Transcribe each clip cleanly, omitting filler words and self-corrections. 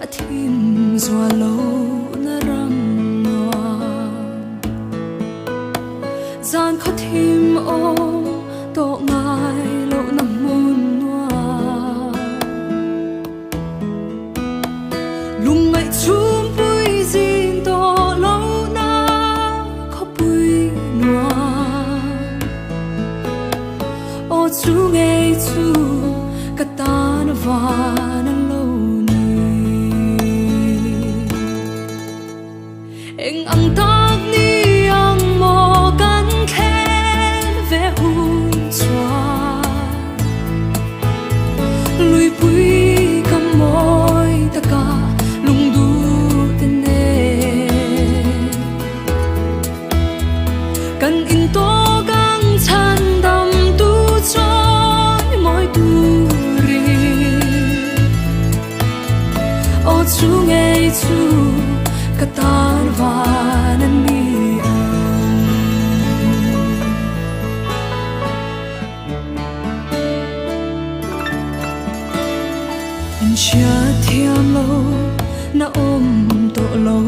a thim zua lo na ram noa gian khó thim o to ngai lo na mun noa lung ngai chum pui zin to lo na khó pui noa o chu ngai chu katan van alone eng ang tak ni ang mo kan khen ve hun chua lui pui kam moi taka lung du ten ne kan in to gang chan dam tu choi moi tu chu ngay chu katan van an mi in chia thiam lo na ôm to lo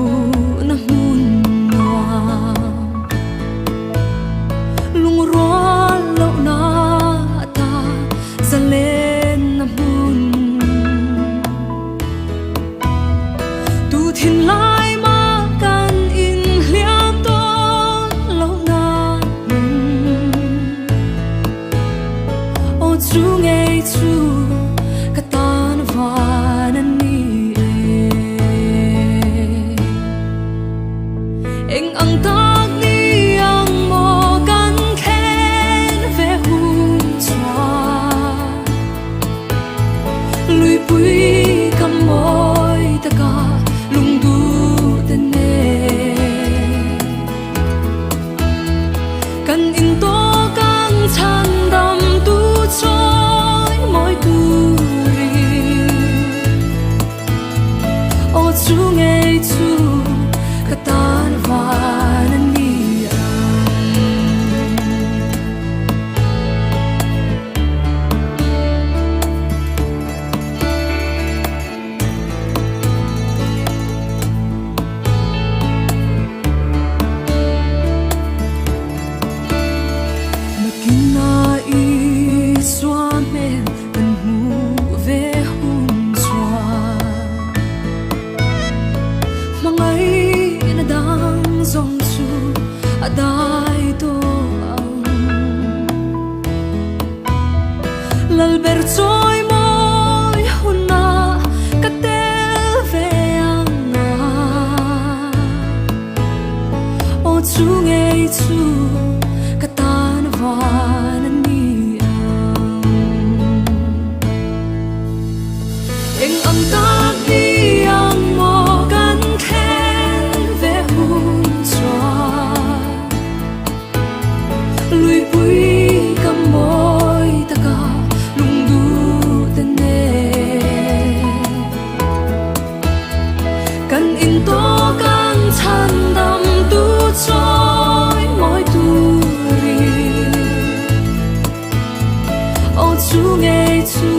na mun noa lung ro lo na ta za lên na mun thiên lai ma kan in liam ton lo na o chu ngay chu katan van an ni eng ang tak ni ang mo kan khen ve hun chua lui pui kam moi taka lung du ten ne kan in to kang chan dam tu choi moi tu ri o chu ngay chu katan van an ni adai to ang lalber choi moi hunna katel ve anga o chu ngay chu katan van an ni eng ang tak ni ang mo kan khen ve hun chua lui pui kam moi taka lung du ten ne kan in to kang chan dam tu choi moi tu ri o chu ngay chu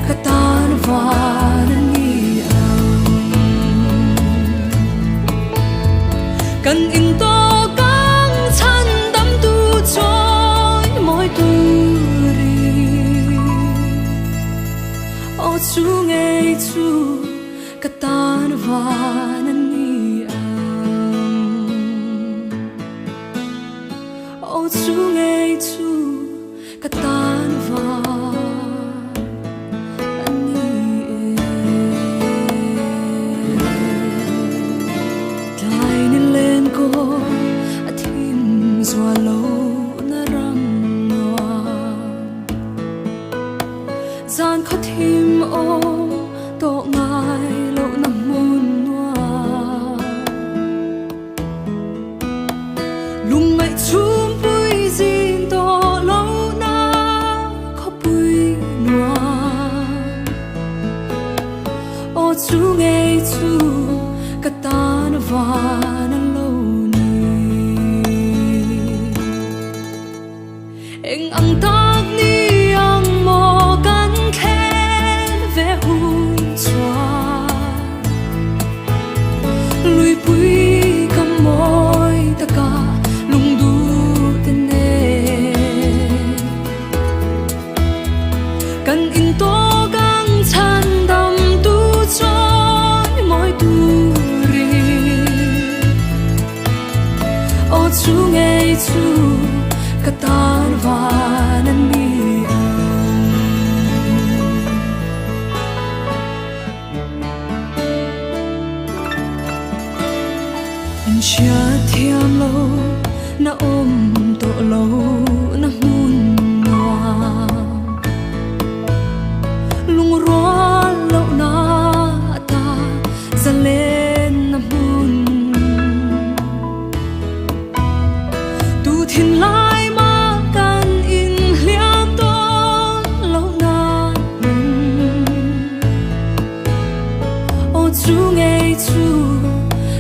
katan van an ni kan in to chu ngay chu katan van an ni o chu ngay chu katan van an ni dai ni lên ko a thim zua lo na ram noa gian khó thim o to ngai lo na mun noa lung ngai chum pui zin to lo na khó pui noa o chu ngay chu katan van an lo ni eng ang tak ni ang mo kan khen ve hun chua chu katan vanan ni anh chia thiam lâu na ôm tổ lâu na mun ngoa lung roa lâu na ta za lên na mun tu thiên lai ma kan in liam to lâu na o chu ngei chu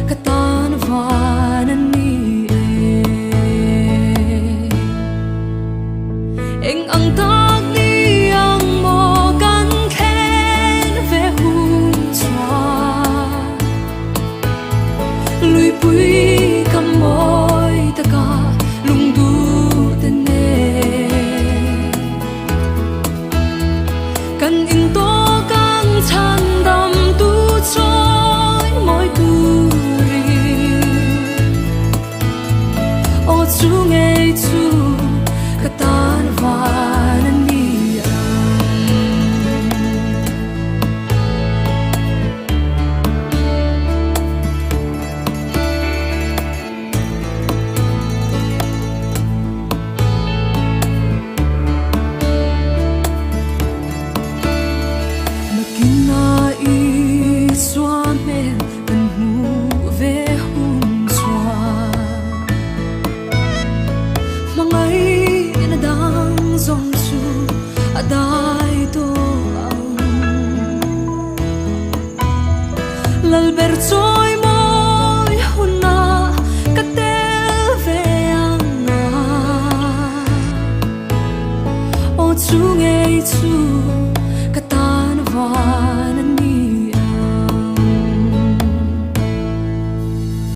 katan vanan ni eng ang tak ni ang mo kan khen ve hun chua lui pui kam moi ta ka lung du te ne kan in to kang chan dam tu choi moi tu chu ngei chu katan vanan ni makina i swa men kan mu ve hun swa mangai na dang zong chu adai to ang lal ber choi moi hunna katel ve anga o chu ngei chu katan va